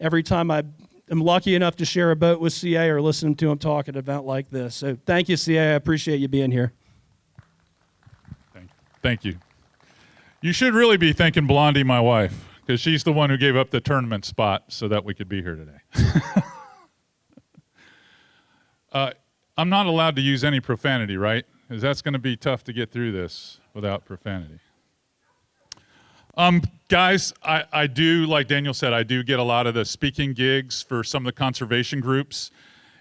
every time I am lucky enough to share a boat with CA or listen to him talk at an event like this. So thank you, CA. I appreciate you being here. Thank you. You should really be thanking Blondie, my wife, because she's the one who gave up the tournament spot so that we could be here today. I'm not allowed to use any profanity, right? Because that's going to be tough to get through this without profanity. Guys, I do, like Daniel said, I do get a lot of the speaking gigs for some of the conservation groups.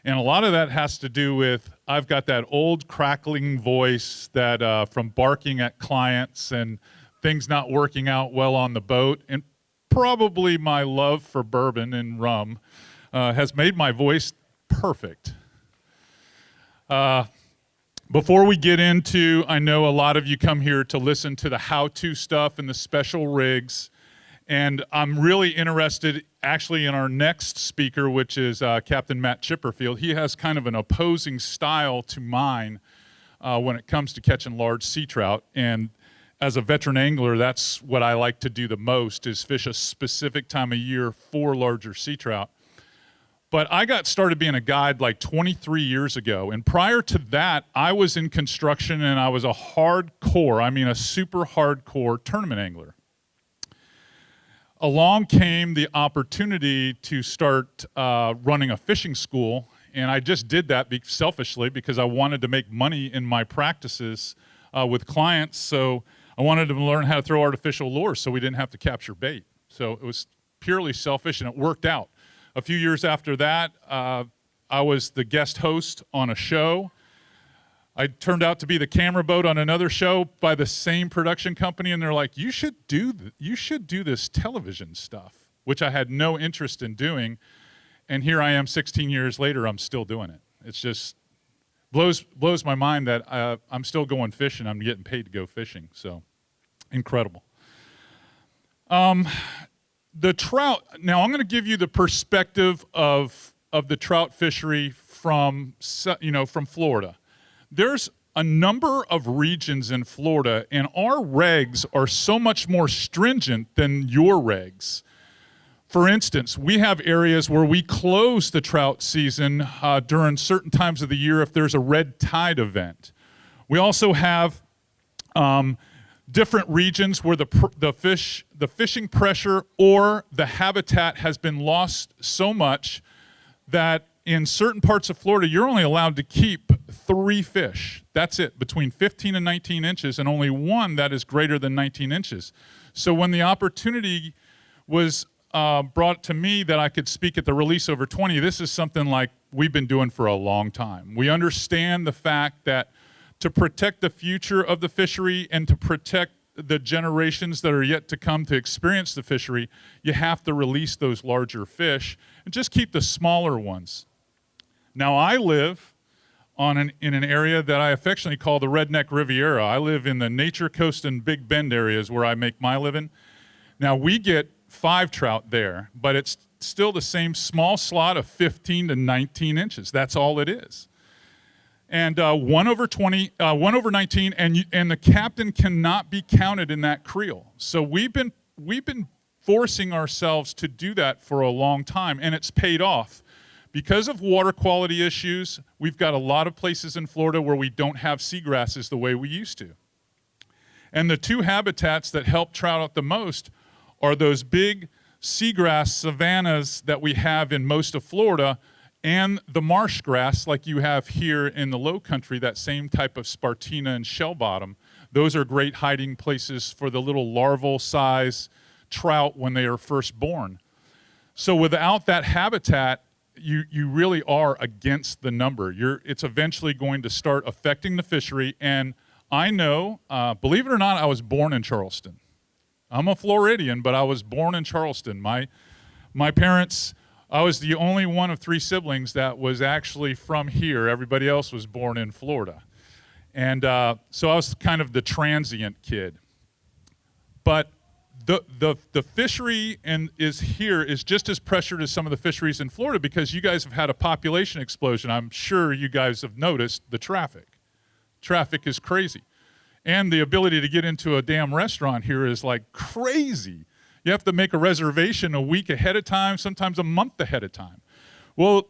And a lot of that has to do with, I've got that old crackling voice that from barking at clients and things not working out well on the boat. And probably my love for bourbon and rum has made my voice perfect. Before we get into, I know a lot of you come here to listen to the how-to stuff and the special rigs, and I'm really interested actually in our next speaker, which is Captain Matt Chipperfield. He has kind of an opposing style to mine when it comes to catching large sea trout, and as a veteran angler, that's what I like to do the most, is fish a specific time of year for larger sea trout. But I got started being a guide like 23 years ago. And prior to that, I was in construction and I was a super hardcore tournament angler. Along came the opportunity to start running a fishing school. And I just did that selfishly because I wanted to make money in my practices with clients. So I wanted to learn how to throw artificial lures so we didn't have to capture bait. So it was purely selfish and it worked out. A few years after that, I was the guest host on a show. I turned out to be the camera boat on another show by the same production company, and they're like, you should do this television stuff, which I had no interest in doing. And here I am 16 years later, I'm still doing it. It's just blows my mind that I'm still going fishing. I'm getting paid to go fishing, so incredible. The trout, now I'm going to give you the perspective of the trout fishery from Florida. There's a number of regions in Florida, and our regs are so much more stringent than your regs. For instance, we have areas where we close the trout season during certain times of the year if there's a red tide event. We also have different regions where the fishing pressure or the habitat has been lost so much that in certain parts of Florida, you're only allowed to keep 3 fish. That's it, between 15 and 19 inches, and only one that is greater than 19 inches. So when the opportunity was brought to me that I could speak at the Release Over 20, this is something like we've been doing for a long time. We understand the fact that to protect the future of the fishery and to protect the generations that are yet to come to experience the fishery, you have to release those larger fish and just keep the smaller ones. Now, I live in an area that I affectionately call the Redneck Riviera. I live in the Nature Coast and Big Bend areas where I make my living. Now, we get 5 trout there, but it's still the same small slot of 15 to 19 inches. That's all it is. And 1 over 19, and the captain cannot be counted in that creel. So we've been forcing ourselves to do that for a long time, and it's paid off. Because of water quality issues, we've got a lot of places in Florida where we don't have seagrasses the way we used to. And the 2 habitats that help trout out the most are those big seagrass savannas that we have in most of Florida, and the marsh grass like you have here in the low country, that same type of spartina and shell bottom. Those are great hiding places for the little larval size trout when they are first born. So without that habitat, you really are against the number. It's eventually going to start affecting the fishery. And I know, believe it or not, I was born in Charleston. I'm a Floridian, but I was born in Charleston. My parents, I was the only one of 3 siblings that was actually from here. Everybody else was born in Florida. And so I was kind of the transient kid. But the fishery is just as pressured as some of the fisheries in Florida because you guys have had a population explosion. I'm sure you guys have noticed the traffic. Traffic is crazy. And the ability to get into a damn restaurant here is like crazy. You have to make a reservation a week ahead of time, sometimes a month ahead of time. Well,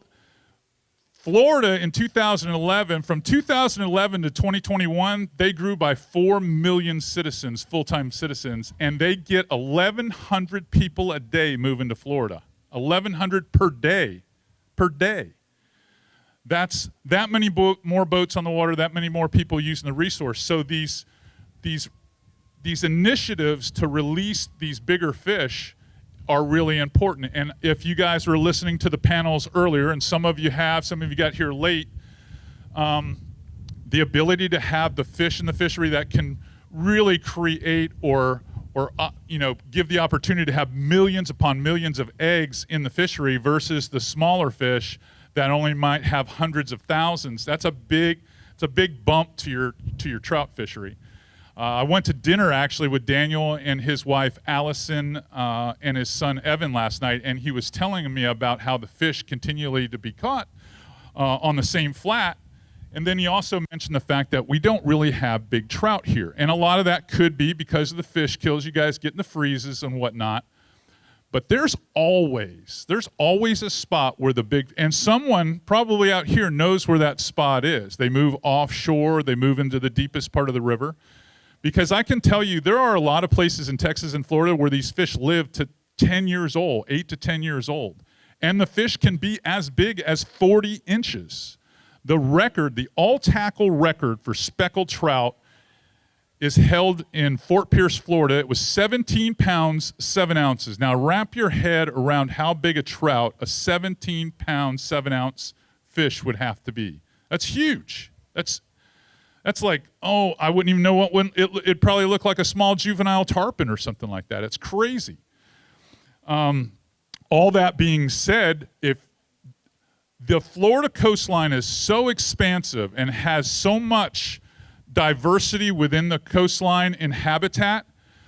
Florida in 2011, from 2011 to 2021, they grew by 4 million citizens, full-time citizens, and they get 1,100 people a day moving to Florida. 1,100 per day. That's that many more boats on the water, that many more people using the resource. So these initiatives to release these bigger fish are really important. And if you guys were listening to the panels earlier, and some of you have, some of you got here late, the ability to have the fish in the fishery that can really create or give the opportunity to have millions upon millions of eggs in the fishery versus the smaller fish that only might have hundreds of thousands. It's a big bump to your trout fishery. I went to dinner actually with Daniel and his wife Allison and his son Evan last night, and he was telling me about how the fish continually to be caught on the same flat. And then he also mentioned the fact that we don't really have big trout here. And a lot of that could be because of the fish kills you guys get in the freezes and whatnot. But there's always a spot where the big, and someone probably out here knows where that spot is. They move offshore, they move into the deepest part of the river. Because I can tell you, there are a lot of places in Texas and Florida where these fish live to 10 years old, 8 to 10 years old. And the fish can be as big as 40 inches. The record, the all-tackle record for speckled trout is held in Fort Pierce, Florida. It was 17 pounds, 7 ounces. Now wrap your head around how big a trout a 17-pound, 7-ounce fish would have to be. That's huge. That's like, I wouldn't even know it'd probably look like a small juvenile tarpon or something like that. It's crazy. All that being said, if the Florida coastline is so expansive and has so much diversity within the coastline and habitat,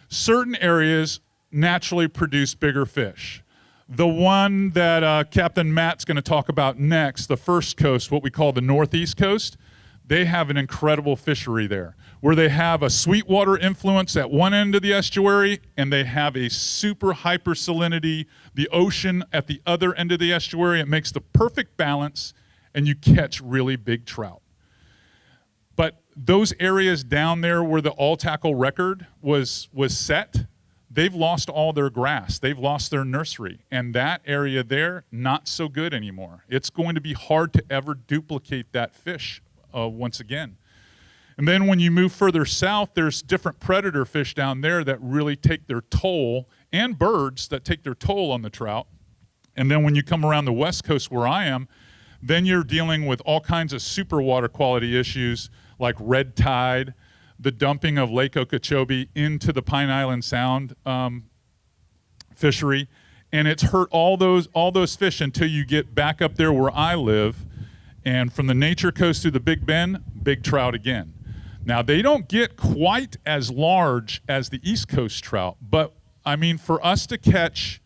certain areas naturally produce bigger fish. The one that Captain Matt's going to talk about next, the first coast, what we call the Northeast coast, they have an incredible fishery there where they have a sweetwater influence at one end of the estuary and they have a super hypersalinity, the ocean at the other end of the estuary. It makes the perfect balance and you catch really big trout. But those areas down there where the all-tackle record was set, they've lost all their grass. They've lost their nursery. And that area there, not so good anymore. It's going to be hard to ever duplicate that fish once again. And then when you move further south, there's different predator fish down there that really take their toll, and birds that take their toll on the trout. And then when you come around the west coast where I am, then you're dealing with all kinds of super water quality issues like red tide, the dumping of Lake Okeechobee into the Pine Island Sound fishery, and it's hurt all those fish until you get back up there where I live. And from the Nature Coast through the Big Bend, big trout again. Now, they don't get quite as large as the East Coast trout, but I mean, for us to catch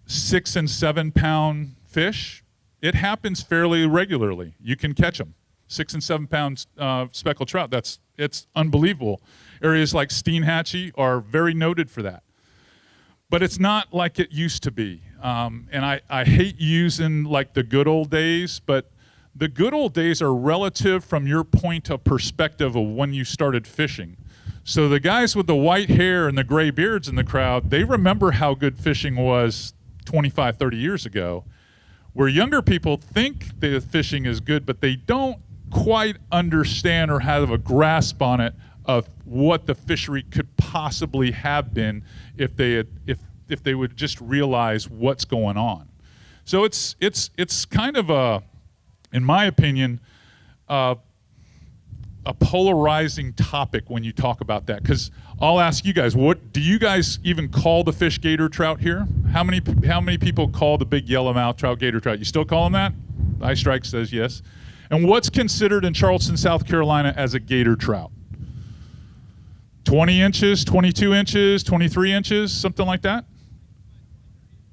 6 and 7 pound fish, it happens fairly regularly. You can catch them. 6 and 7 pound speckled trout, it's unbelievable. Areas like Steenhatchee are very noted for that. But it's not like it used to be. And I hate using like the good old days, but the good old days are relative from your point of perspective of when you started fishing. So the guys with the white hair and the gray beards in the crowd, they remember how good fishing was 25, 30 years ago, where younger people think the fishing is good, but they don't quite understand or have a grasp on it of what the fishery could possibly have been if they would just realize what's going on. So it's kind of a, in my opinion, a polarizing topic when you talk about that. Because I'll ask you guys, what do you guys even call the fish gator trout here? How many people call the big yellowmouth trout gator trout? You still call them that? iStrike says yes. And what's considered in Charleston, South Carolina as a gator trout? 20 inches, 22 inches, 23 inches, something like that?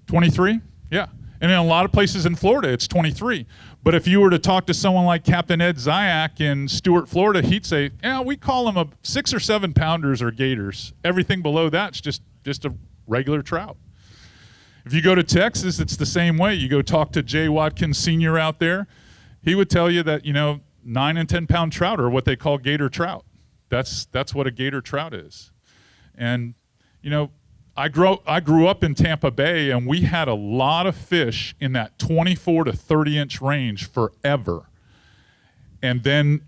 23? Yeah. And in a lot of places in Florida, it's 23. But if you were to talk to someone like Captain Ed Zyak in Stuart, Florida, he'd say, yeah, we call them 6 or 7 pounders or gators. Everything below that's just a regular trout. If you go to Texas, it's the same way. You go talk to Jay Watkins Sr. out there, he would tell you that, 9 and 10 pound trout are what they call gator trout. That's what a gator trout is. And, I grew up in Tampa Bay, and we had a lot of fish in that 24 to 30 inch range forever. And then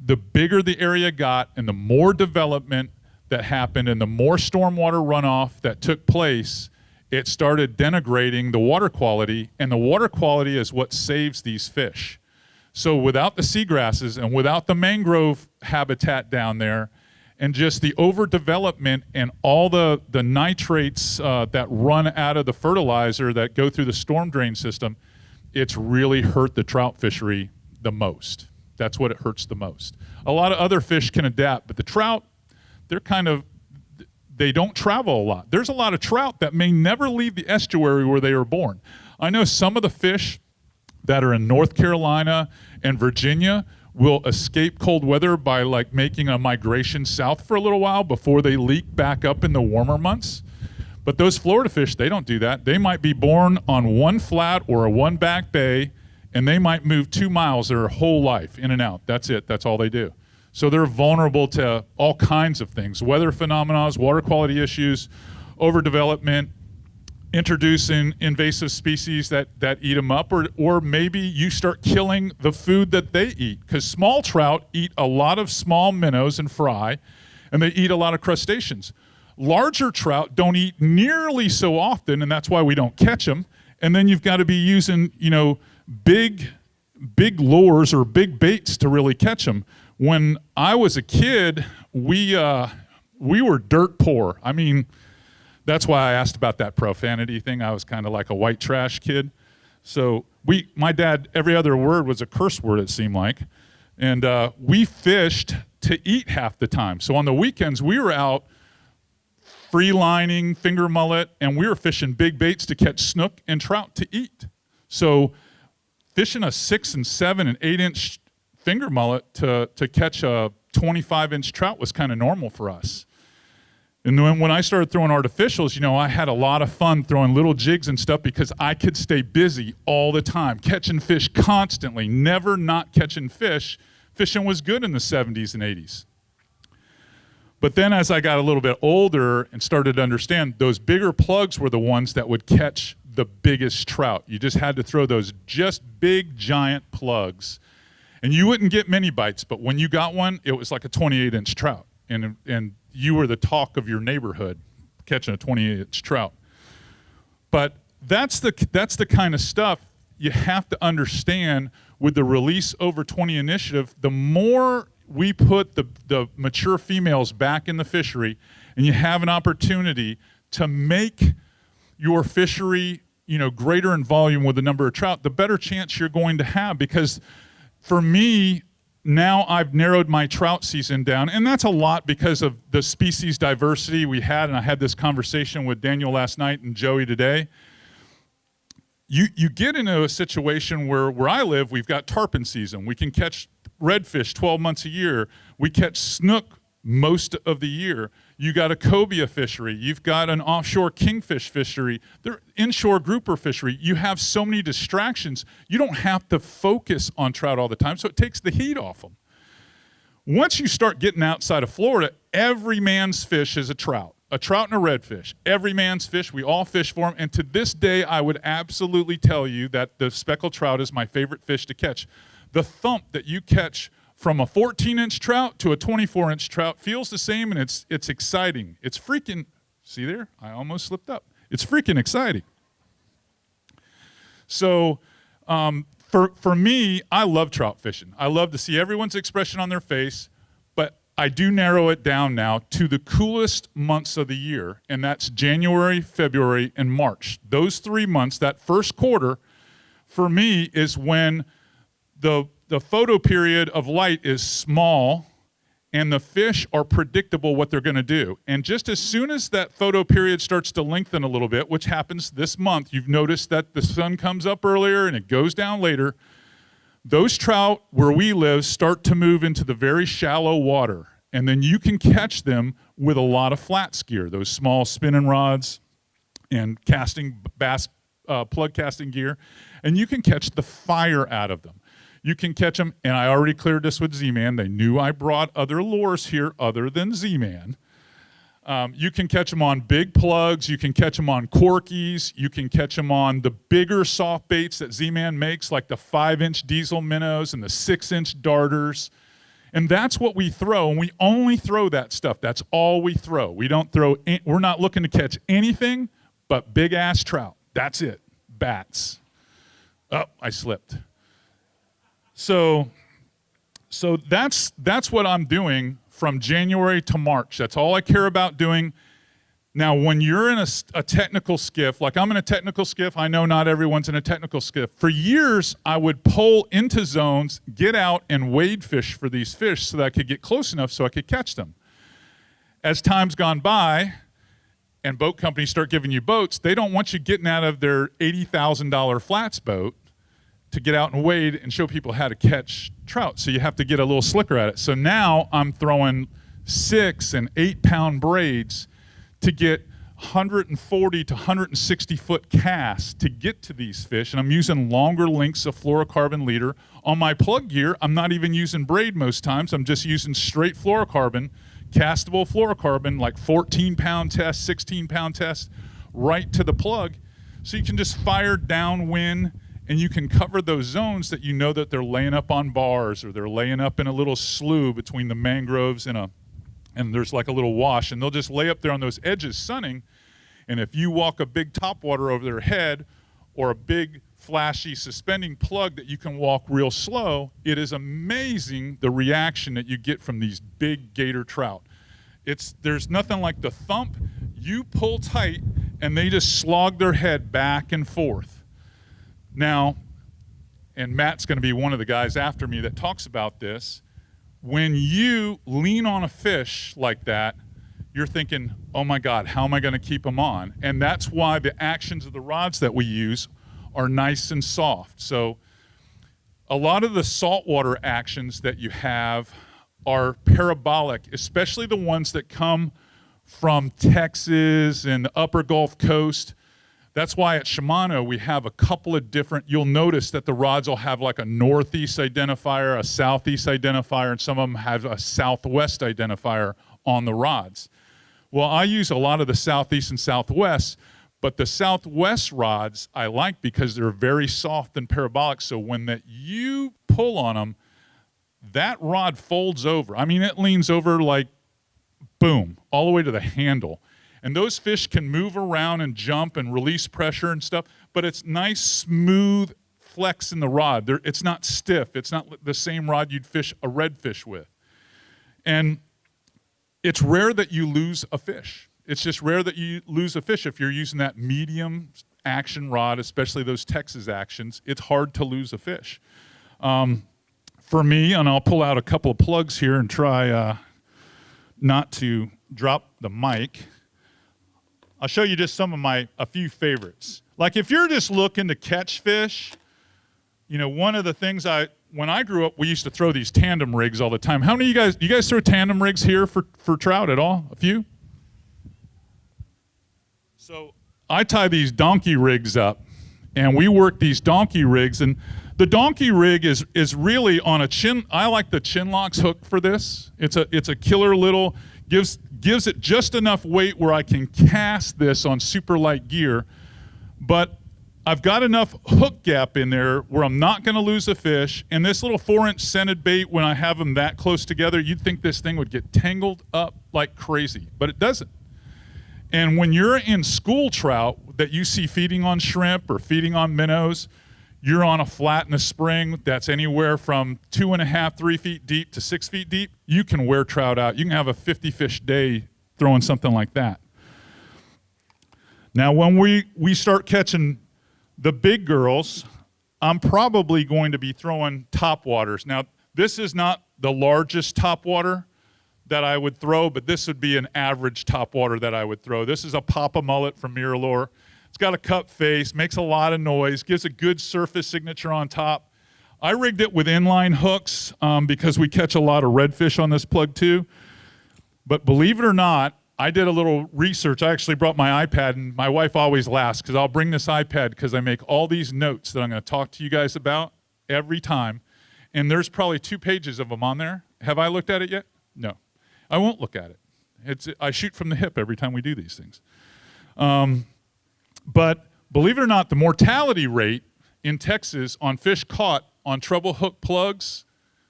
the bigger the area got and the more development that happened and the more stormwater runoff that took place, it started denigrating the water quality, and the water quality is what saves these fish. So without the seagrasses and without the mangrove habitat down there, and just the overdevelopment and all the nitrates that run out of the fertilizer that go through the storm drain system, it's really hurt the trout fishery the most. That's what it hurts the most. A lot of other fish can adapt, but the trout, they don't travel a lot. There's a lot of trout that may never leave the estuary where they were born. I know some of the fish that are in North Carolina and Virginia will escape cold weather by making a migration south for a little while before they leak back up in the warmer months. But those Florida fish, they don't do that. They might be born on one flat or a one back bay, and they might move 2 miles their whole life, in and out. That's it. That's all they do. So they're vulnerable to all kinds of things: weather phenomena, water quality issues, overdevelopment, introducing invasive species that eat them up, or maybe you start killing the food that they eat, because small trout eat a lot of small minnows and fry, and they eat a lot of crustaceans. Larger trout don't eat nearly so often, and that's why we don't catch them. And then you've got to be using, big lures or big baits to really catch them. When I was a kid, we were dirt poor. I mean, that's why I asked about that profanity thing. I was kind of like a white trash kid. So my dad, every other word was a curse word, it seemed like. And we fished to eat half the time. So on the weekends, we were out free lining, finger mullet, and we were fishing big baits to catch snook and trout to eat. So fishing a 6 and 7 and 8 inch finger mullet to catch a 25-inch trout was kind of normal for us. And then when I started throwing artificials, I had a lot of fun throwing little jigs and stuff because I could stay busy all the time, catching fish constantly, never not catching fish. Fishing was good in the 70s and 80s. But then as I got a little bit older and started to understand, those bigger plugs were the ones that would catch the biggest trout. You just had to throw those just big, giant plugs. And you wouldn't get many bites, but when you got one, it was like a 28-inch trout. And you were the talk of your neighborhood catching a 28-inch trout. But that's the kind of stuff you have to understand with the Release Over 20 initiative. The more we put the mature females back in the fishery, and you have an opportunity to make your fishery, greater in volume with the number of trout, the better chance you're going to have. Because for me, now I've narrowed my trout season down, and that's a lot because of the species diversity we had, and I had this conversation with Daniel last night and Joey today. You get into a situation where I live, we've got tarpon season. We can catch redfish 12 months a year. We catch snook most of the year. You got a cobia fishery. You've got an offshore kingfish fishery. There, inshore grouper fishery. You have so many distractions. You don't have to focus on trout all the time, so it takes the heat off them. Once you start getting outside of Florida, every man's fish is a trout and a redfish. Every man's fish, we all fish for them. And to this day, I would absolutely tell you that the speckled trout is my favorite fish to catch. The thump that you catch from a 14-inch trout to a 24-inch trout feels the same, and it's exciting. It's freaking, see there? I almost slipped up. It's freaking exciting. So for me, I love trout fishing. I love to see everyone's expression on their face, but I do narrow it down now to the coolest months of the year, and that's January, February, and March. Those 3 months, that first quarter, for me, is when the photo period of light is small and the fish are predictable what they're going to do. And just as soon as that photo period starts to lengthen a little bit, which happens this month, you've noticed that the sun comes up earlier and it goes down later, those trout where we live start to move into the very shallow water. And then you can catch them with a lot of flat skier, those small spinning rods. and casting bass plug casting gear, and you can catch the fire out of them. You can catch them, and I already cleared this with Z-Man. They knew I brought other lures here other than Z-Man. You can catch them on big plugs. You can catch them on corkies. You can catch them on the bigger soft baits that Z-Man makes, like the 5-inch diesel minnows and the 6-inch darters. And that's what we throw, and we only throw that stuff. That's all we throw. We don't throw. We're not looking to catch anything but big-ass trout. That's it. Bats. Oh, I slipped. So that's what I'm doing from January to March. That's all I care about doing. Now, when you're in a technical skiff, like I'm in a technical skiff, I know not everyone's in a technical skiff. For years, I would pull into zones, get out, and wade fish for these fish so that I could get close enough so I could catch them. As time's gone by, and boat companies start giving you boats, they don't want you getting out of their $80,000 flats boat to get out and wade and show people how to catch trout. So you have to get a little slicker at it. So now I'm throwing 6 and 8 pound braids to get 140 to 160 foot casts to get to these fish. And I'm using longer lengths of fluorocarbon leader. On my plug gear, I'm not even using braid most times. I'm just using straight fluorocarbon, castable fluorocarbon, like 14 pound test, 16 pound test, right to the plug. So you can just fire downwind, and you can cover those zones that you know that they're laying up on bars, or they're laying up in a little slough between the mangroves and there's like a little wash, and they'll just lay up there on those edges sunning. And if you walk a big topwater over their head, or a big flashy suspending plug that you can walk real slow, it is amazing the reaction that you get from these big gator trout. There's nothing like the thump. You pull tight, and they just slog their head back and forth. Now, and Matt's going to be one of the guys after me that talks about this, when you lean on a fish like that, you're thinking, oh my God, how am I going to keep them on? And that's why the actions of the rods that we use are nice and soft. So a lot of the saltwater actions that you have are parabolic, especially the ones that come from Texas and the upper Gulf Coast. That's why at Shimano we have a couple of different, you'll notice that the rods will have like a northeast identifier, a southeast identifier, and some of them have a southwest identifier on the rods. Well, I use a lot of the southeast and southwest, but the southwest rods I like because they're very soft and parabolic, so when you pull on them, that rod folds over. I mean, it leans over like, boom, all the way to the handle. And those fish can move around and jump and release pressure and stuff, but it's nice, smooth flex in the rod. It's not stiff. It's not the same rod you'd fish a redfish with. And it's rare that you lose a fish. It's just rare that you lose a fish if you're using that medium action rod, especially those Texas actions. It's hard to lose a fish. For me, and I'll pull out a couple of plugs here and try not to drop the mic. I'll show you just some of a few favorites. Like if you're just looking to catch fish, you know, one of the things when I grew up, we used to throw these tandem rigs all the time. How many of you guys throw tandem rigs here for trout at all? A few? So I tie these donkey rigs up, and we work these donkey rigs, and the donkey rig is really on a chin. I like the Chinlocks hook for this. It's a killer little, gives it just enough weight where I can cast this on super light gear, but I've got enough hook gap in there where I'm not going to lose a fish. And this little 4-inch scented bait, when I have them that close together, you'd think this thing would get tangled up like crazy, but it doesn't. And when you're in school trout that you see feeding on shrimp or feeding on minnows, you're on a flat in the spring that's anywhere from 2.5, 3 feet deep to 6 feet deep, you can wear trout out. You can have a 50 fish day throwing something like that. Now, when we start catching the big girls, I'm probably going to be throwing topwaters. Now, this is not the largest topwater that I would throw, but this would be an average topwater that I would throw. This is a Papa Mullet from Miralore. It's got a cup face, makes a lot of noise, gives a good surface signature on top. I rigged it with inline hooks because we catch a lot of redfish on this plug too. But believe it or not, I did a little research. I actually brought my iPad, and my wife always laughs because I'll bring this iPad because I make all these notes that I'm going to talk to you guys about every time. And there's probably 2 pages of them on there. Have I looked at it yet? No. I won't look at it. I shoot from the hip every time we do these things. But believe it or not, the mortality rate in Texas on fish caught on treble hook plugs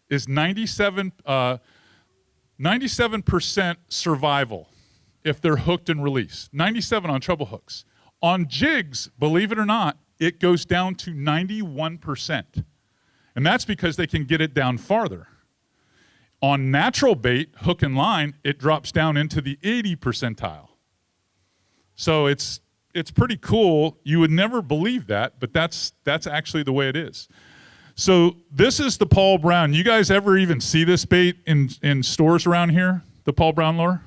is 97% survival if they're hooked and released. 97 on treble hooks. On jigs, believe it or not, it goes down to 91%. And that's because they can get it down farther. On natural bait, hook and line, it drops down into the 80 percentile. So it's pretty cool. You would never believe that, but that's actually the way it is. So this is the Paul Brown. You guys ever even see this bait in stores around here, the Paul Brown lure?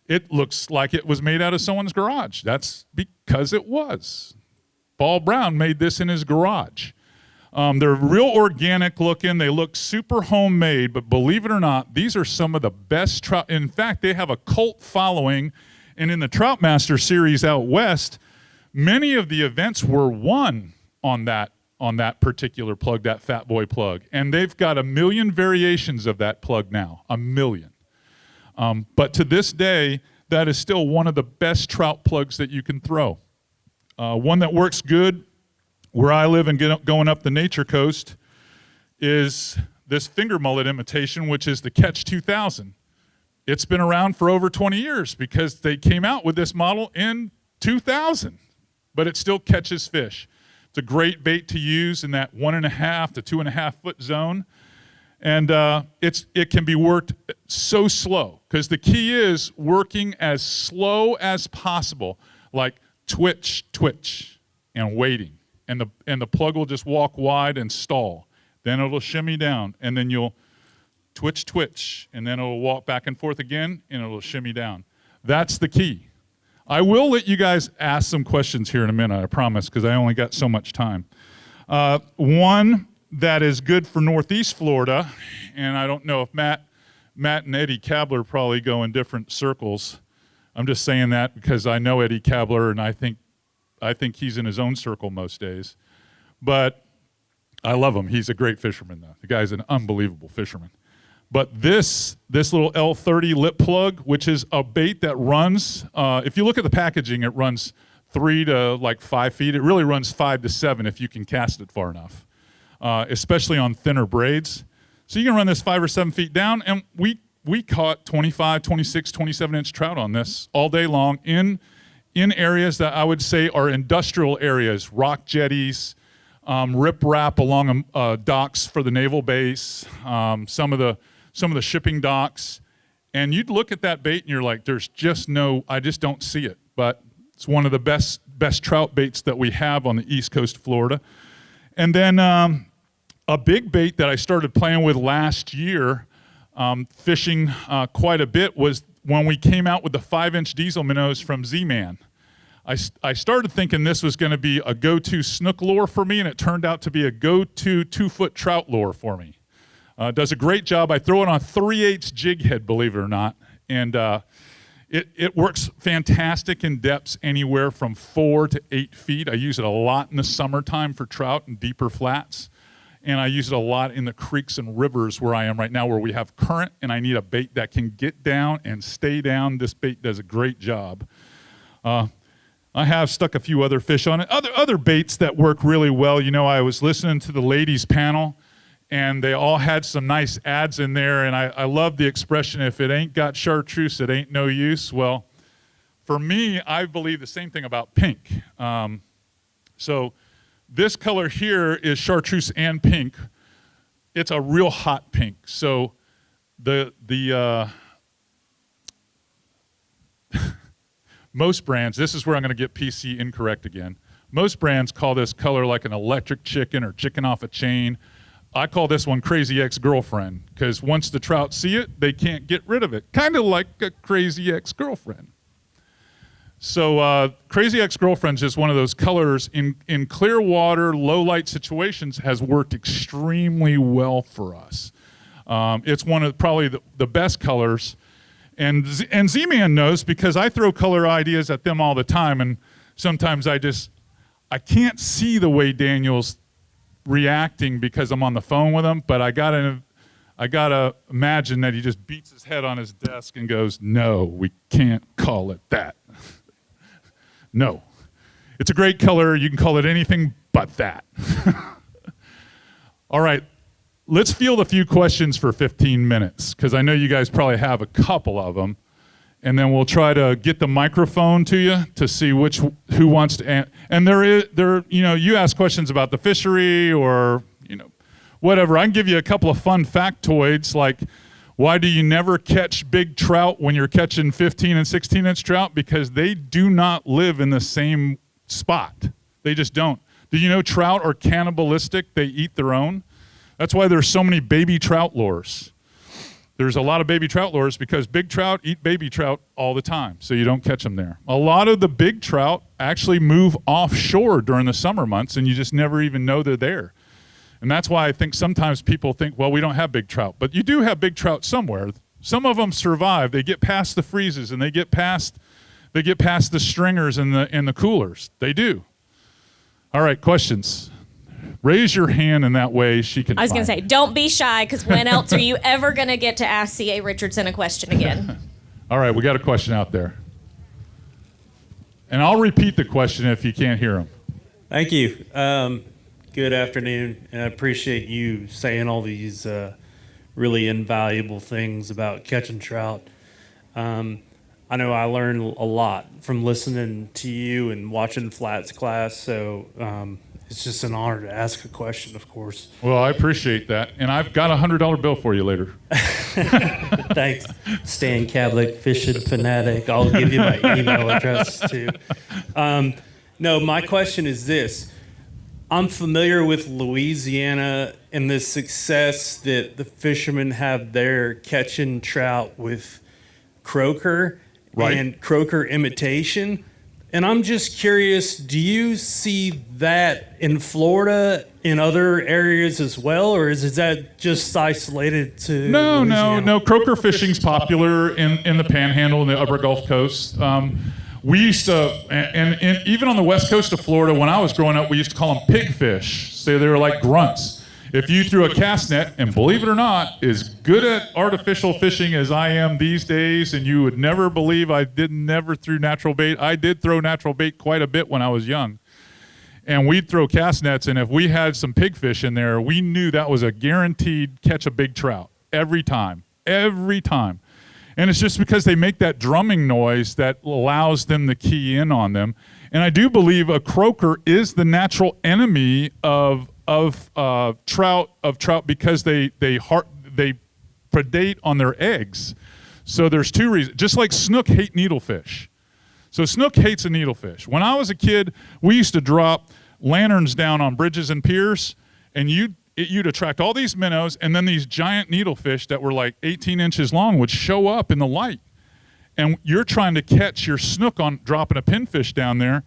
It looks like it was made out of someone's garage. That's because it was. Paul Brown made this in his garage. They're real organic looking. They look super homemade, but believe it or not, these are some of the best trout. In fact, they have a cult following, and in the Troutmaster series out west, many of the events were won on that particular plug, that Fat Boy plug. And they've got 1 million variations of that plug now, 1 million. But to this day, that is still one of the best trout plugs that you can throw. One that works good where I live and going up the Nature Coast is this finger mullet imitation, which is the Catch 2000. It's been around for over 20 years because they came out with this model in 2000, but it still catches fish. It's a great bait to use in that 1.5 to 2.5 foot zone. And it can be worked so slow because the key is working as slow as possible, like twitch, twitch, and waiting. And the plug will just walk wide and stall. Then it'll shimmy down, and then you'll twitch, twitch, and then it'll walk back and forth again, and it'll shimmy down. That's the key. I will let you guys ask some questions here in a minute, I promise, because I only got so much time. One that is good for Northeast Florida, and I don't know if Matt and Eddie Kabler probably go in different circles. I'm just saying that because I know Eddie Kabler, and I think he's in his own circle most days. But I love him. He's a great fisherman, though. The guy's an unbelievable fisherman. But this little L30 lip plug, which is a bait that runs, if you look at the packaging, it runs 3 to like 5 feet. It really runs 5 to 7 if you can cast it far enough, especially on thinner braids. So you can run this 5 or 7 feet down, and we caught 25, 26, 27-inch trout on this all day long in areas that I would say are industrial areas, rock jetties, rip-rap along docks for the naval base, some of the shipping docks. And you'd look at that bait and you're like, I just don't see it. But it's one of the best trout baits that we have on the east coast of Florida. And then a big bait that I started playing with last year, fishing quite a bit, was when we came out with the 5-inch diesel minnows from Z-Man. I started thinking this was going to be a go-to snook lure for me, and it turned out to be a go-to 2-foot trout lure for me. Does a great job. I throw it on 3/8 jig head, believe it or not, and it works fantastic in depths anywhere from 4 to 8 feet. I use it a lot in the summertime for trout and deeper flats, and I use it a lot in the creeks and rivers where I am right now, where we have current, and I need a bait that can get down and stay down. This bait does a great job. I have stuck a few other fish on it. Other baits that work really well. You know, I was listening to the ladies panel, and they all had some nice ads in there, and I love the expression, if it ain't got chartreuse, it ain't no use. Well, for me, I believe the same thing about pink. So this color here is chartreuse and pink. It's a real hot pink. So most brands, this is where I'm going to get PC incorrect again. Most brands call this color like an electric chicken or chicken off a chain. I call this one Crazy Ex-Girlfriend, because once the trout see it, they can't get rid of it. Kind of like a crazy ex-girlfriend. So Crazy Ex-Girlfriend is just one of those colors in clear water, low light situations, has worked extremely well for us. It's one of probably the best colors. And Z-Man knows because I throw color ideas at them all the time, and sometimes I can't see the way Daniel's reacting because I'm on the phone with him, but I gotta imagine that he just beats his head on his desk and goes, "No, we can't call it that." No. It's a great color. You can call it anything but that. All right. Let's field a few questions for 15 minutes because I know you guys probably have a couple of them. And then we'll try to get the microphone to you to see who wants to. And you ask questions about the fishery or, whatever. I can give you a couple of fun factoids like, why do you never catch big trout when you're catching 15 and 16-inch trout? Because they do not live in the same spot. They just don't. Do you know trout are cannibalistic? They eat their own. That's why there's so many baby trout lures. There's a lot of baby trout lures because big trout eat baby trout all the time, so you don't catch them there. A lot of the big trout actually move offshore during the summer months, and you just never even know they're there. And that's why I think sometimes people think, well, we don't have big trout. But you do have big trout somewhere. Some of them survive. They get past the freezes, and they get past the stringers and the coolers. They do. All right, questions. Raise your hand in that way she can. I was going to say, don't be shy, because when else are you ever going to get to ask C.A. Richardson a question again? All right, we got a question out there. And I'll repeat the question if you can't hear him. Thank you. Good afternoon, and I appreciate you saying all these really invaluable things about catching trout. I know I learned a lot from listening to you and watching Flat's class, so it's just an honor to ask a question, of course. Well, I appreciate that, and I've got a $100 bill for you later. Thanks, Stan Kablik, fishing fanatic. I'll give you my email address too. No, my question is this. I'm familiar with Louisiana and the success that the fishermen have there catching trout with croaker and croaker imitation. And I'm just curious, do you see that in Florida, in other areas as well, or is that just isolated to Louisiana? No. Croaker fishing's popular in the Panhandle and the Upper Gulf Coast. We used to, and even on the west coast of Florida, when I was growing up, we used to call them pigfish. So they were like grunts. If you threw a cast net, and believe it or not, as good at artificial fishing as I am these days, and you would never believe I never threw natural bait. I did throw natural bait quite a bit when I was young. And we'd throw cast nets, and if we had some pigfish in there, we knew that was a guaranteed catch a big trout every time. And it's just because they make that drumming noise that allows them to key in on them. And I do believe a croaker is the natural enemy of trout because they predate on their eggs. So there's two reasons. Just like snook hate needlefish. So snook hates a needlefish. When I was a kid, we used to drop lanterns down on bridges and piers, and you'd attract all these minnows, and then these giant needlefish that were like 18 inches long would show up in the light. And you're trying to catch your snook on dropping a pinfish down there,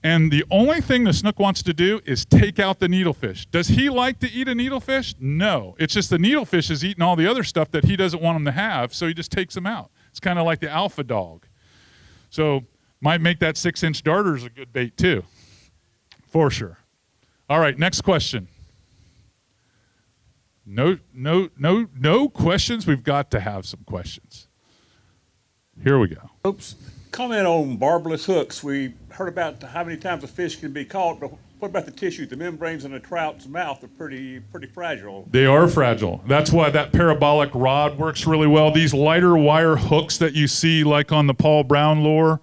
and the only thing the snook wants to do is take out the needlefish. Does he like to eat a needlefish? No. It's just the needlefish is eating all the other stuff that he doesn't want him to have, so he just takes them out. It's kind of like the alpha dog. So might make that 6-inch darters a good bait too, for sure. All right, next question. No questions? We've got to have some questions. Here we go. Oops. Comment on barbless hooks. We heard about how many times a fish can be caught, but what about the tissue? The membranes in a trout's mouth are pretty fragile. They are fragile. That's why that parabolic rod works really well. These lighter wire hooks that you see like on the Paul Brown lure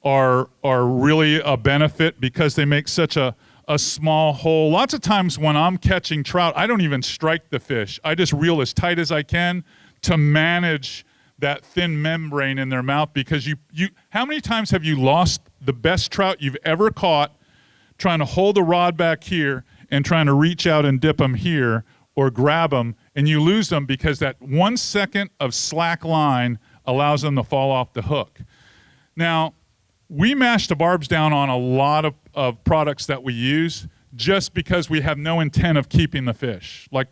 are really a benefit because they make such a small hole. Lots of times when I'm catching trout, I don't even strike the fish. I just reel as tight as I can to manage that thin membrane in their mouth, because you how many times have you lost the best trout you've ever caught trying to hold the rod back here and trying to reach out and dip them here or grab them, and you lose them because that 1 second of slack line allows them to fall off the hook. Now, we mash the barbs down on a lot of products that we use just because we have no intent of keeping the fish. Like,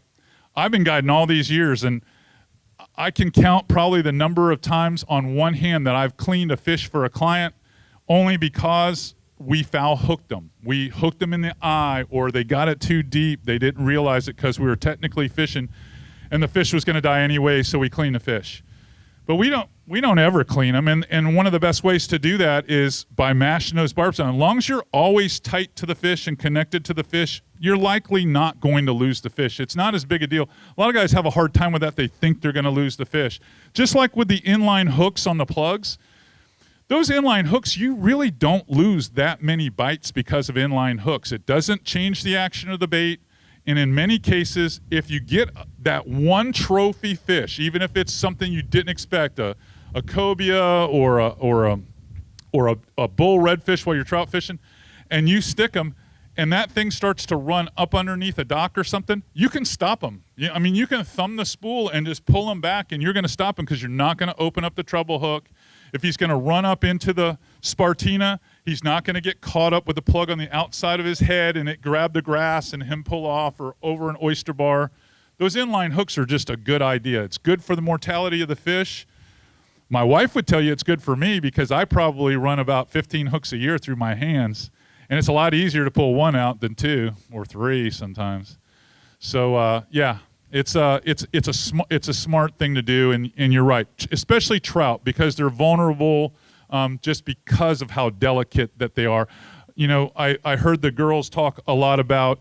I've been guiding all these years, and I can count probably the number of times on one hand that I've cleaned a fish for a client only because we foul hooked them. We hooked them in the eye, or they got it too deep. They didn't realize it because we were technically fishing and the fish was going to die anyway, so we cleaned the fish. But we don't ever clean them, and one of the best ways to do that is by mashing those barbs down. As long as you're always tight to the fish and connected to the fish, you're likely not going to lose the fish. It's not as big a deal. A lot of guys have a hard time with that. They think they're going to lose the fish. Just like with the inline hooks on the plugs, those inline hooks, you really don't lose that many bites because of inline hooks. It doesn't change the action of the bait. And in many cases, if you get that one trophy fish, even if it's something you didn't expect, a cobia or a bull redfish while you're trout fishing, and you stick them, and that thing starts to run up underneath a dock or something, you can stop them. I mean, you can thumb the spool and just pull them back, and you're going to stop them because you're not going to open up the treble hook. If he's going to run up into the Spartina, he's not going to get caught up with the plug on the outside of his head and it grab the grass and him pull off, or over an oyster bar. Those inline hooks are just a good idea. It's good for the mortality of the fish. My wife would tell you it's good for me because I probably run about 15 hooks a year through my hands, and it's a lot easier to pull one out than two or three sometimes. So yeah, it's a smart thing to do, and you're right, especially trout, because they're vulnerable just because of how delicate that they are. You know, I heard the girls talk a lot about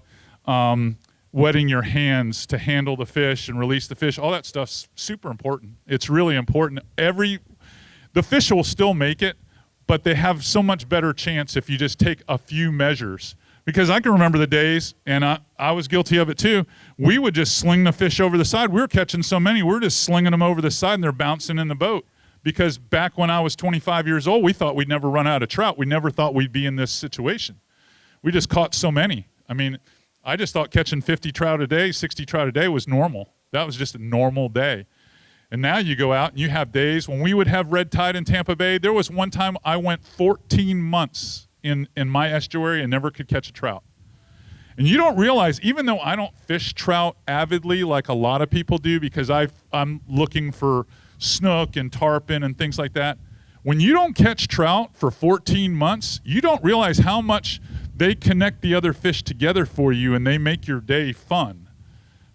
wetting your hands to handle the fish and release the fish. All that stuff's super important. It's really important. The fish will still make it, but they have so much better chance if you just take a few measures. Because I can remember the days, and I was guilty of it too, we would just sling the fish over the side. We were catching so many, we were just slinging them over the side and they're bouncing in the boat. Because back when I was 25 years old, we thought we'd never run out of trout. We never thought we'd be in this situation. We just caught so many. I mean, I just thought catching 50 trout a day, 60 trout a day was normal. That was just a normal day. And now you go out and you have days when we would have red tide in Tampa Bay. There was one time I went 14 months in my estuary and never could catch a trout. And you don't realize, even though I don't fish trout avidly like a lot of people do, because I'm looking for snook and tarpon and things like that, when you don't catch trout for 14 months, you don't realize how much they connect the other fish together for you, and they make your day fun.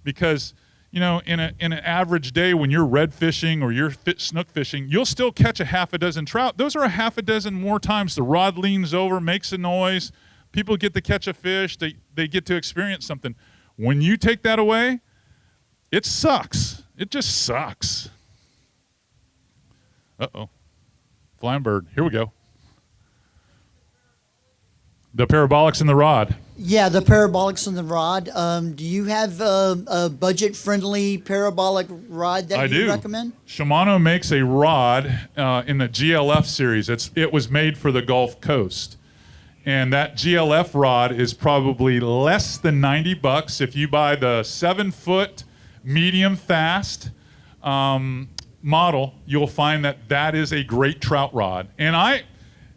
Because, you know, in an average day when you're red fishing or you're snook fishing, you'll still catch a half a dozen trout. Those are a half a dozen more times the rod leans over, makes a noise, people get to catch a fish, they get to experience something. When you take that away, it sucks. It just sucks. Uh-oh. Flying bird. Here we go. The parabolics in the rod. Yeah, the parabolics in the rod. Do you have a budget-friendly parabolic rod that you recommend? Shimano makes a rod in the GLF series. It was made for the Gulf Coast. And that GLF rod is probably less than $90 if you buy the 7-foot medium fast model. You'll find that is a great trout rod. And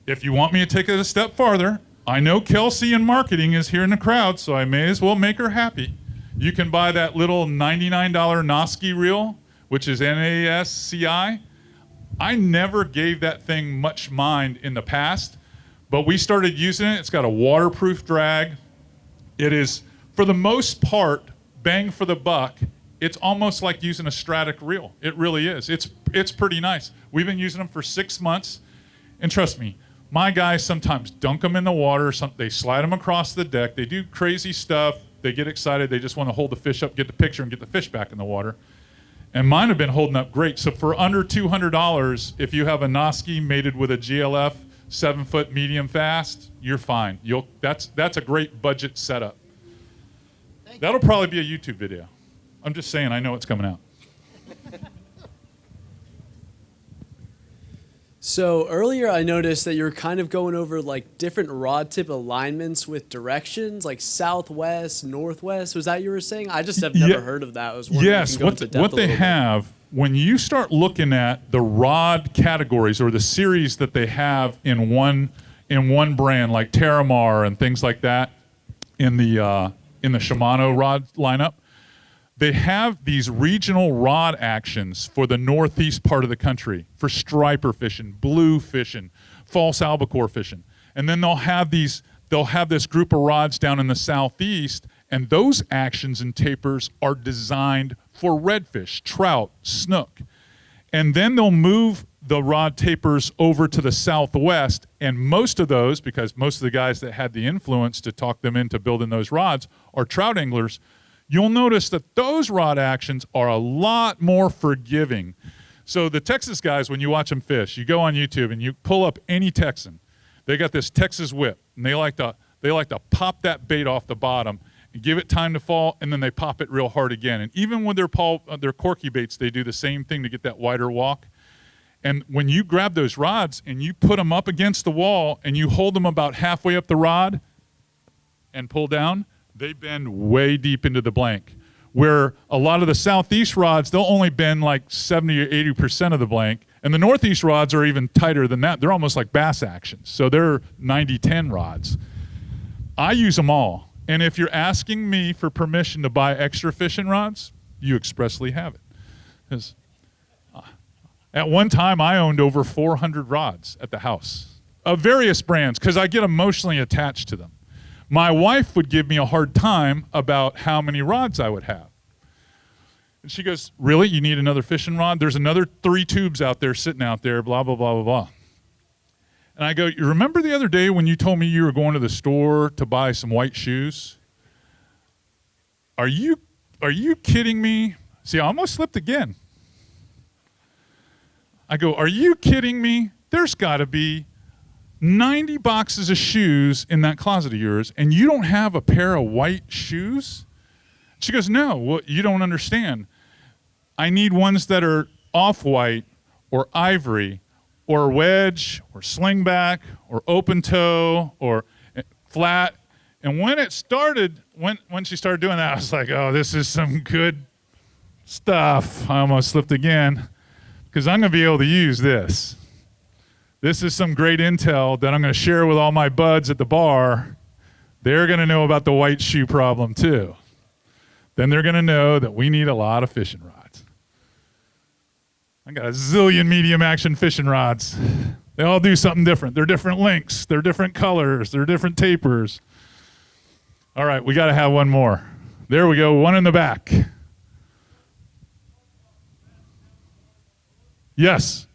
if you want me to take it a step farther, I know Kelsey in marketing is here in the crowd, so I may as well make her happy. You can buy that little $99 Noski reel, which is NASCI. I never gave that thing much mind in the past, but we started using it. It's got a waterproof drag. It is, for the most part, bang for the buck. It's almost like using a Stratic reel. It really is. It's pretty nice. We've been using them for 6 months, and trust me, my guys sometimes dunk them in the water. They slide them across the deck. They do crazy stuff. They get excited. They just want to hold the fish up, get the picture, and get the fish back in the water. And mine have been holding up great. So for under $200, if you have a Noski mated with a GLF 7-foot medium fast, you're fine. That's a great budget setup. That'll probably be a YouTube video. I'm just saying, I know it's coming out. So earlier I noticed that you were kind of going over like different rod tip alignments with directions, like southwest, northwest. Was that you were saying? I just have never heard of that. I was wondering if you can go into depth what a they little have, when you start looking at the rod categories or the series that they have in one brand, like Terramar and things like that, in the Shimano rod lineup, they have these regional rod actions for the northeast part of the country, for striper fishing, blue fishing, false albacore fishing. And then they'll have this group of rods down in the southeast, and those actions and tapers are designed for redfish, trout, snook. And then they'll move the rod tapers over to the southwest, and most of those, because most of the guys that had the influence to talk them into building those rods are trout anglers, you'll notice that those rod actions are a lot more forgiving. So the Texas guys, when you watch them fish, you go on YouTube and you pull up any Texan, they got this Texas whip, and they like to pop that bait off the bottom and give it time to fall, and then they pop it real hard again. And even with their corky baits, they do the same thing to get that wider walk. And when you grab those rods and you put them up against the wall and you hold them about halfway up the rod and pull down, they bend way deep into the blank. Where a lot of the southeast rods, they'll only bend like 70 or 80% of the blank. And the northeast rods are even tighter than that. They're almost like bass actions. So they're 90-10 rods. I use them all. And if you're asking me for permission to buy extra fishing rods, you expressly have it. Because at one time, I owned over 400 rods at the house of various brands because I get emotionally attached to them. My wife would give me a hard time about how many rods I would have. And she goes, really? You need another fishing rod? There's another 3 tubes out there sitting out there, blah, blah, blah, blah, blah. And I go, you remember the other day when you told me you were going to the store to buy some white shoes? Are you kidding me? See, I almost slipped again. I go, are you kidding me? There's got to be 90 boxes of shoes in that closet of yours, and you don't have a pair of white shoes? She goes, no, well, you don't understand. I need ones that are off-white or ivory or wedge or slingback or open toe or flat. And when it started, when she started doing that, I was like, oh, this is some good stuff. I almost slipped again because I'm going to be able to use this. This is some great intel that I'm going to share with all my buds at the bar. They're going to know about the white shoe problem too. Then they're going to know that we need a lot of fishing rods. I got a zillion medium action fishing rods. They all do something different. They're different lengths. They're different colors. They're different tapers. All right, we got to have one more. There we go, one in the back. Yes.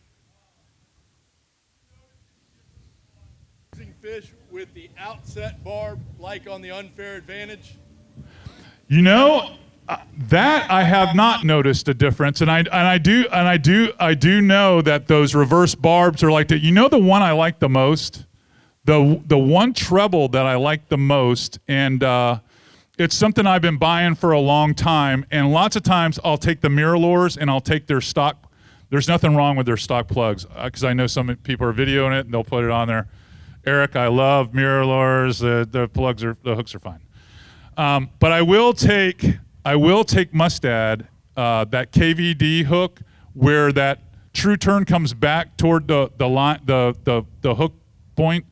Fish with the outset barb, like on the Unfair Advantage? You know, that I have not noticed a difference, and I do know that those reverse barbs are like that. You know, the one I like the most, the one treble that I like the most, and it's something I've been buying for a long time. And lots of times I'll take the mirror lures and I'll take their stock. There's nothing wrong with their stock plugs because I know some people are videoing it and they'll put it on there. Eric, I love mirror lures. The hooks are fine. But I will take Mustad, that KVD hook, where that true turn comes back toward the line, the hook point,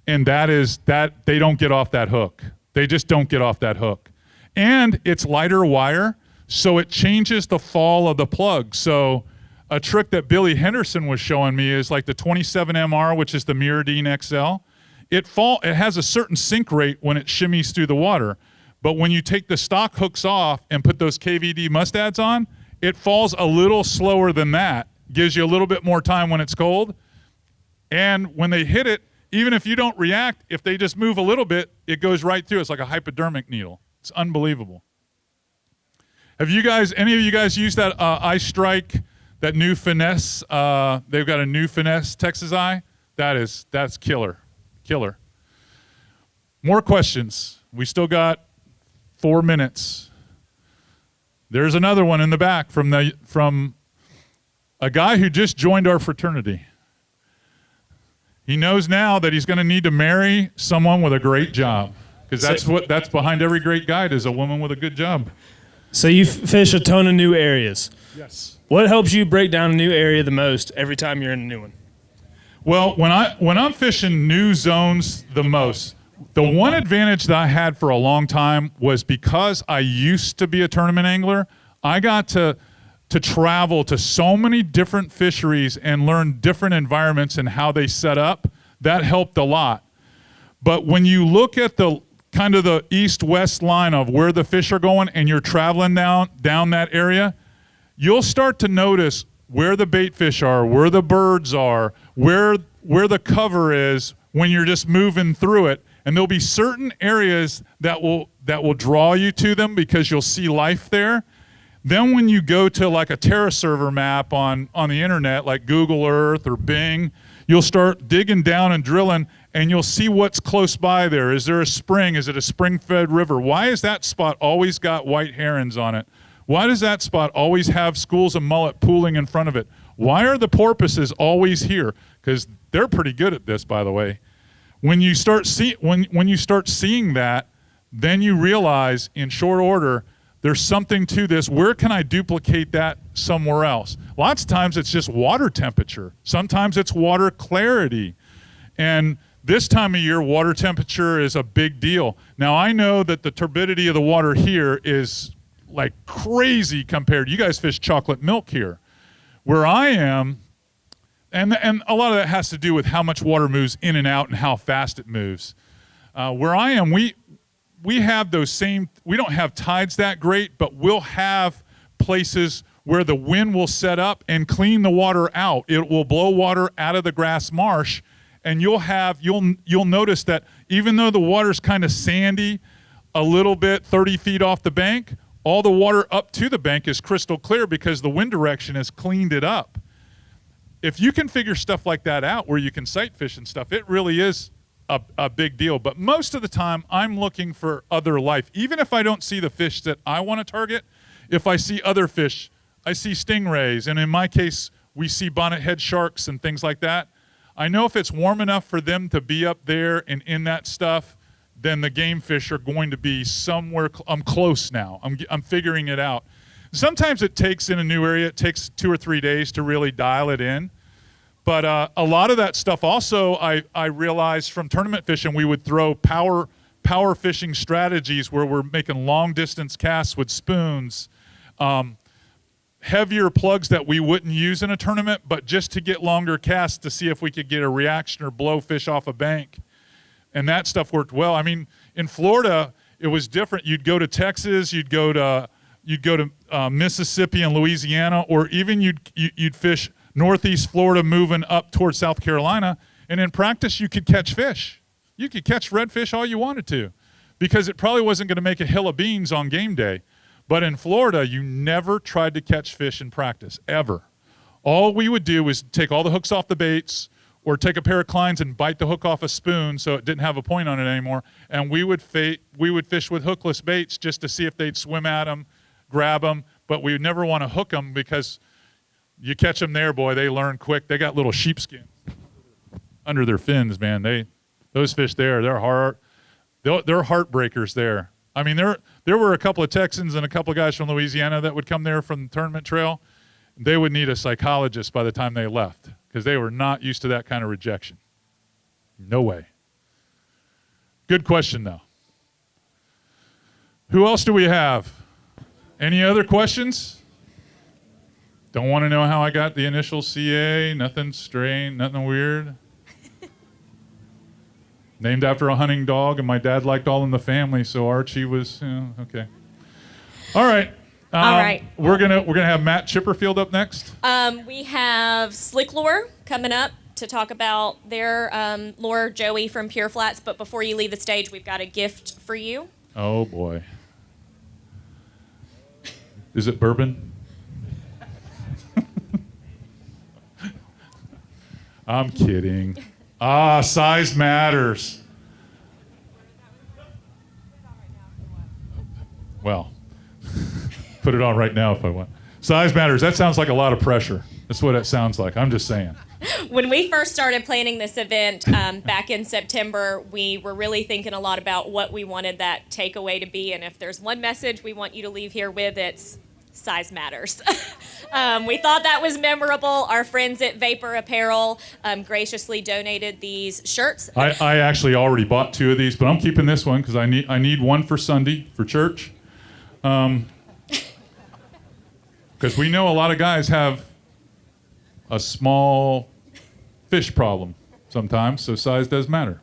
and that they don't get off that hook. They just don't get off that hook, and it's lighter wire, so it changes the fall of the plug. So a trick that Billy Henderson was showing me is like the 27MR, which is the Mirrodine XL. It has a certain sink rate when it shimmies through the water. But when you take the stock hooks off and put those KVD Mustads on, it falls a little slower than that. Gives you a little bit more time when it's cold. And when they hit it, even if you don't react, if they just move a little bit, it goes right through. It's like a hypodermic needle. It's unbelievable. Have you guys, any of you guys used that Eye Strike? That new Finesse, they've got a new Finesse Texas Eye. That's killer. More questions. We still got 4 minutes. There's another one in the back from a guy who just joined our fraternity. He knows now that he's going to need to marry someone with a great job, because that's behind every great guide is a woman with a good job. So you fish a ton of new areas. Yes. What helps you break down a new area the most every time you're in a new one? Well, when I'm fishing new zones the most, The one advantage that I had for a long time was because I used to be a tournament angler, I got to travel to so many different fisheries and learn different environments and how they set up. That helped a lot. But when you look at the kind of the east-west line of where the fish are going and you're traveling down that area, you'll start to notice where the bait fish are, where the birds are, where the cover is when you're just moving through it. And there'll be certain areas that will draw you to them because you'll see life there. Then when you go to like a TerraServer map on the internet, like Google Earth or Bing, you'll start digging down and drilling, and you'll see what's close by there. Is there a spring? Is it a spring-fed river? Why is that spot always got white herons on it? Why does that spot always have schools of mullet pooling in front of it? Why are the porpoises always here? Because they're pretty good at this, by the way. When you start when you start seeing that, then you realize in short order, there's something to this. Where can I duplicate that somewhere else? Lots of times it's just water temperature. Sometimes it's water clarity. And this time of year, water temperature is a big deal. Now, I know that the turbidity of the water here is like crazy compared. You guys fish chocolate milk here. Where I am, and a lot of that has to do with how much water moves in and out and how fast it moves. Where I am, we have those same, we don't have tides that great, but we'll have places where the wind will set up and clean the water out. It will blow water out of the grass marsh, and you'll notice that even though the water's kind of sandy a little bit 30 feet off the bank, all the water up to the bank is crystal clear because the wind direction has cleaned it up. If you can figure stuff like that out where you can sight fish and stuff, it really is a big deal. But most of the time, I'm looking for other life. Even if I don't see the fish that I want to target, if I see other fish, I see stingrays, and in my case, we see bonnethead sharks and things like that. I know if it's warm enough for them to be up there and in that stuff, then the game fish are going to be somewhere. I'm close now. I'm figuring it out. Sometimes it takes in a new area, it takes 2 or 3 days to really dial it in. But a lot of that stuff also, I realized from tournament fishing, we would throw power fishing strategies where we're making long distance casts with spoons, heavier plugs that we wouldn't use in a tournament, but just to get longer casts to see if we could get a reaction or blow fish off a bank. And that stuff worked well. I mean, in Florida, it was different. You'd go to Texas, you'd go to Mississippi and Louisiana, or even you'd fish Northeast Florida moving up towards South Carolina, and in practice you could catch fish. You could catch redfish all you wanted to because it probably wasn't going to make a hill of beans on game day. But in Florida, you never tried to catch fish in practice, ever. All we would do was take all the hooks off the baits or take a pair of clines and bite the hook off a spoon so it didn't have a point on it anymore, and we would fish with hookless baits just to see if they'd swim at them, grab them, but we would never want to hook them because you catch them there, boy, they learn quick. They got little sheepskins under their fins, man. Those fish there, they're heartbreakers there. I mean, there were a couple of Texans and a couple of guys from Louisiana that would come there from the tournament trail. They would need a psychologist by the time they left because they were not used to that kind of rejection. No way. Good question, though. Who else do we have? Any other questions? Don't want to know how I got the initial CA, nothing strange, nothing weird. Named after a hunting dog, and my dad liked All in the Family, so Archie was, okay. All right. All right. We're gonna have Matt Chipperfield up next. We have Slick Lure coming up to talk about their lure, Joey from Pure Flats. But before you leave the stage, we've got a gift for you. Oh boy. Is it bourbon? I'm kidding. Size matters. Well, put it on right now if I want. Size matters. That sounds like a lot of pressure. That's what it sounds like. I'm just saying. When we first started planning this event back in September, we were really thinking a lot about what we wanted that takeaway to be. And if there's one message we want you to leave here with, it's size matters. We thought that was memorable. Our friends at Vapor Apparel graciously donated these shirts. I actually already bought 2 of these, but I'm keeping this one because I need one for Sunday for church. Because we know a lot of guys have a small fish problem sometimes, so size does matter.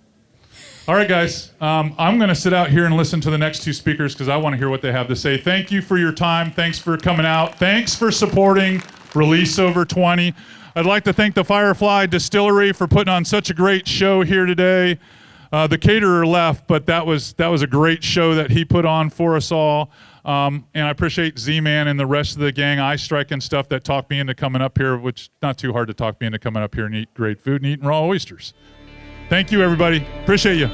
All right, guys, I'm going to sit out here and listen to the next 2 speakers because I want to hear what they have to say. Thank you for your time. Thanks for coming out. Thanks for supporting Release Over 20. I'd like to thank the Firefly Distillery for putting on such a great show here today. The caterer left, but that was a great show that he put on for us all. And I appreciate Z-Man and the rest of the gang, iStrike and stuff, that talked me into coming up here, which not too hard to talk me into coming up here and eat great food and eating raw oysters. Thank you, everybody. Appreciate you.